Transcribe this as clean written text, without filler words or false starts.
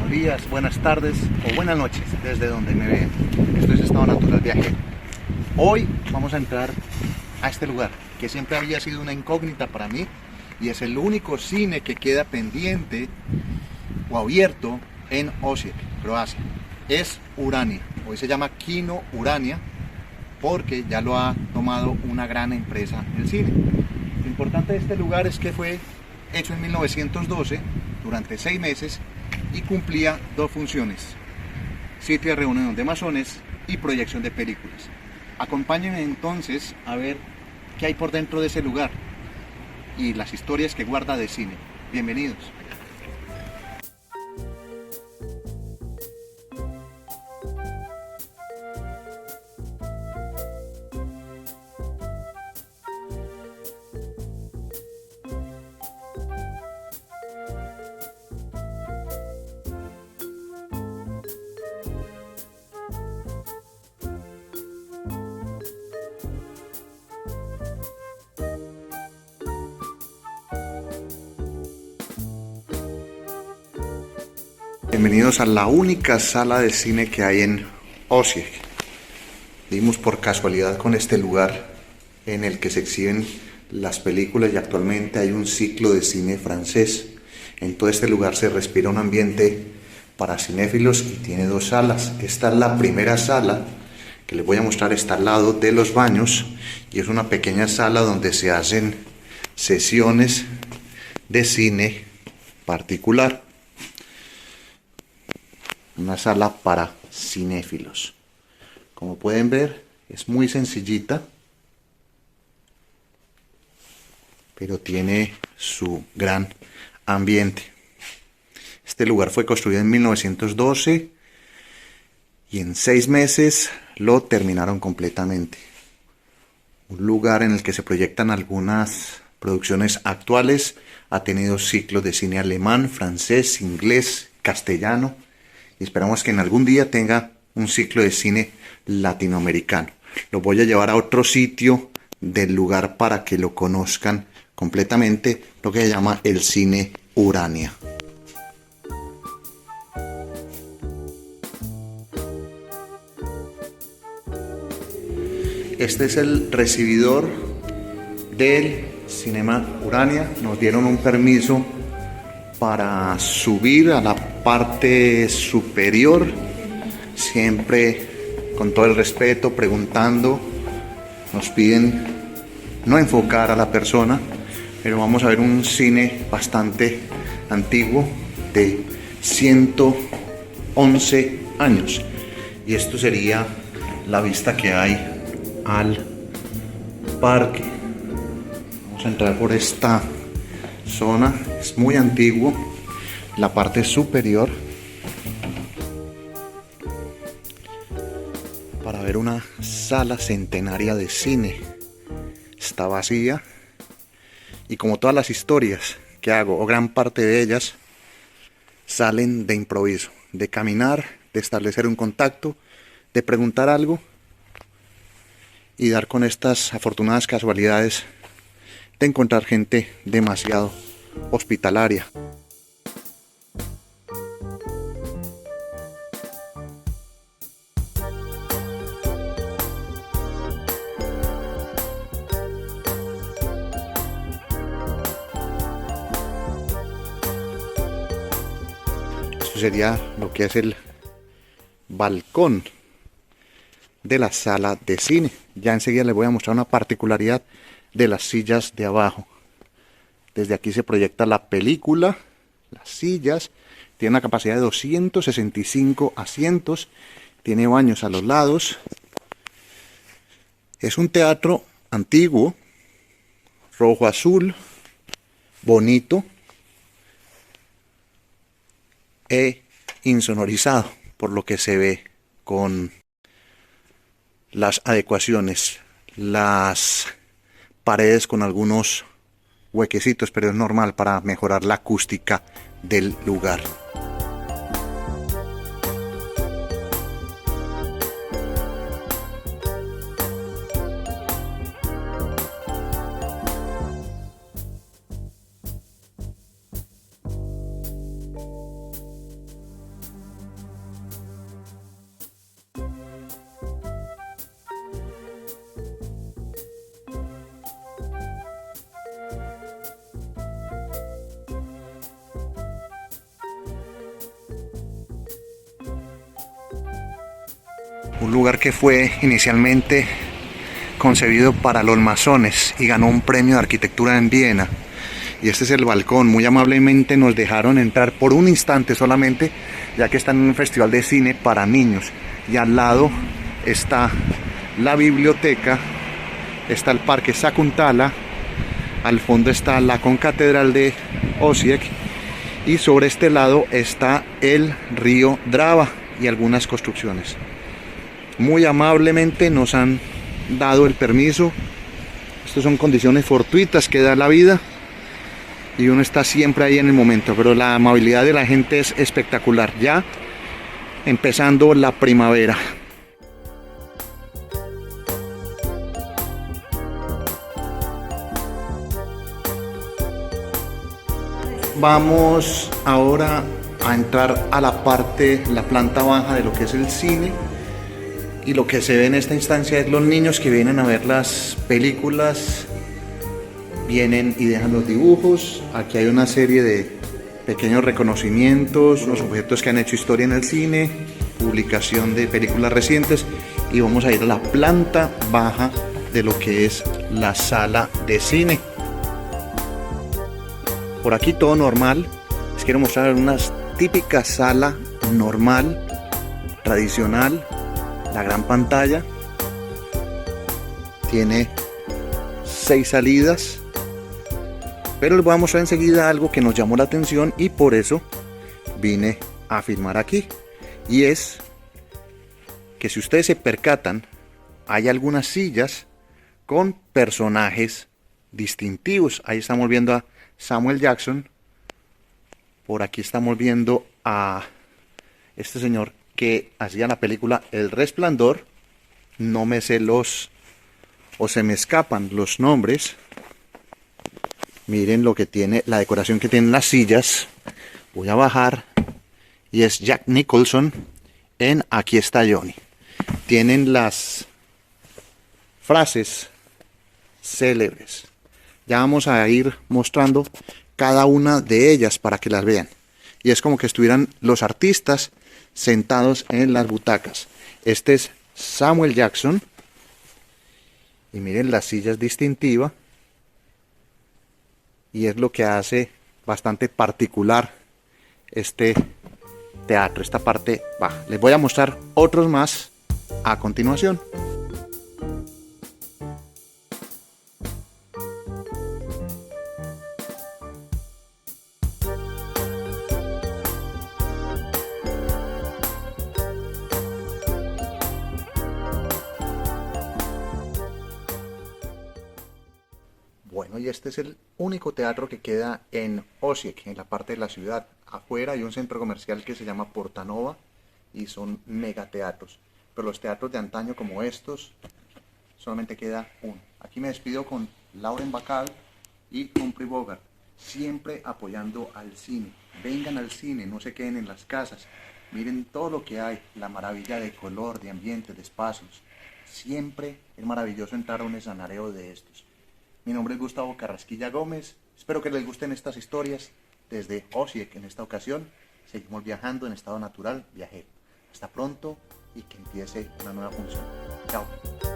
buenos días, buenas tardes o buenas noches desde donde me vean. Esto es Estado Natural Viajero. Hoy vamos a entrar a este lugar que siempre había sido una incógnita para mí y es el único cine que queda pendiente o abierto en Osijek, Croacia. Es Urania, hoy se llama Kino Urania porque ya lo ha tomado una gran empresa del cine. Lo importante de este lugar es que fue hecho en 1912 durante 6 meses y cumplía dos funciones: sitio de reunión de masones y proyección de películas. Acompáñenme entonces a ver qué hay por dentro de ese lugar y las historias que guarda de cine. Bienvenidos. Bienvenidos a la única sala de cine que hay en Osijek. Dimos por casualidad con este lugar en el que se exhiben las películas y actualmente hay un ciclo de cine francés. En todo este lugar se respira un ambiente para cinéfilos y tiene dos salas. Esta es la primera sala que les voy a mostrar, está al lado de los baños y es una pequeña sala donde se hacen sesiones de cine particular. Una sala para cinéfilos. Como pueden ver, es muy sencillita, pero tiene su gran ambiente. Este lugar fue construido en 1912 y en 6 meses lo terminaron completamente. Un lugar en el que se proyectan algunas producciones actuales. Ha tenido ciclos de cine alemán, francés, inglés, castellano. Y esperamos que en algún día tenga un ciclo de cine latinoamericano. Lo voy a llevar a otro sitio del lugar para que lo conozcan completamente, lo que se llama el cine Urania. Este es el recibidor del Cinema Urania. Nos dieron un permiso para subir a la parte superior, siempre con todo el respeto, preguntando. Nos piden no enfocar a la persona, pero vamos a ver un cine bastante antiguo de 111 años y esto sería la vista que hay al parque. Vamos a entrar por esta zona, es muy antiguo, la parte superior, para ver una sala centenaria de cine. Está vacía y como todas las historias que hago, o gran parte de ellas, salen de improviso, de caminar, de establecer un contacto, de preguntar algo y dar con estas afortunadas casualidades de encontrar gente demasiado hospitalaria. Esto sería lo que es el balcón de la sala de cine. Ya enseguida les voy a mostrar una particularidad de las sillas de abajo. Desde aquí se proyecta la película, las sillas, tiene una capacidad de 265 asientos, tiene baños a los lados. Es un teatro antiguo, rojo azul, bonito e insonorizado, por lo que se ve con las adecuaciones, las paredes con algunos huequecitos, pero es normal para mejorar la acústica del lugar. un lugar que fue inicialmente concebido para los masones y ganó un premio de arquitectura en Viena. Y este es el balcón. Muy amablemente nos dejaron entrar por un instante solamente, ya que están en un festival de cine para niños. Y al lado está la biblioteca, está el parque Sakuntala, al fondo está la concatedral de Osijek y sobre este lado está el río Drava y algunas construcciones. Muy amablemente nos han dado el permiso. Estas son condiciones fortuitas que da la vida y uno está siempre ahí en el momento, pero la amabilidad de la gente es espectacular, ya empezando la primavera. Vamos ahora a entrar a la planta baja de lo que es el cine. Y lo que se ve en esta instancia es los niños que vienen a ver las películas, vienen y dejan los dibujos. Aquí hay una serie de pequeños reconocimientos, los objetos que han hecho historia en el cine, publicación de películas recientes, y vamos a ir a la planta baja de lo que es la sala de cine. Por aquí todo normal. Les quiero mostrar una típica sala normal, tradicional. La gran pantalla tiene 6 salidas, pero les voy a mostrar enseguida algo que nos llamó la atención y por eso vine a filmar aquí, y es que si ustedes se percatan hay algunas sillas con personajes distintivos. Ahí estamos viendo a Samuel Jackson, por aquí estamos viendo a este señor que hacía la película El Resplandor. No me sé o se me escapan los nombres. Miren lo que tiene, la decoración que tienen las sillas. Voy a bajar y es Jack Nicholson en Aquí está Johnny. Tienen las frases célebres. Ya vamos a ir mostrando cada una de ellas para que las vean. Y es como que estuvieran los artistas sentados en las butacas. Este es Samuel Jackson y miren, la silla es distintiva y es lo que hace bastante particular este teatro, esta parte baja. Les voy a mostrar otros más a continuación. Bueno, y este es el único teatro que queda en Osijek, en la parte de la ciudad. Afuera hay un centro comercial que se llama Portanova y son megateatros. Pero los teatros de antaño como estos, solamente queda uno. Aquí me despido con Lauren Bacall y Humphrey Bogart, siempre apoyando al cine. Vengan al cine, no se queden en las casas. Miren todo lo que hay, la maravilla de color, de ambiente, de espacios. Siempre es maravilloso entrar a un escenario de estos. Mi nombre es Gustavo Carrasquilla Gómez. Espero que les gusten estas historias. Desde Osijek en esta ocasión, seguimos viajando en estado natural viajero. Hasta pronto y que empiece una nueva función. Chao.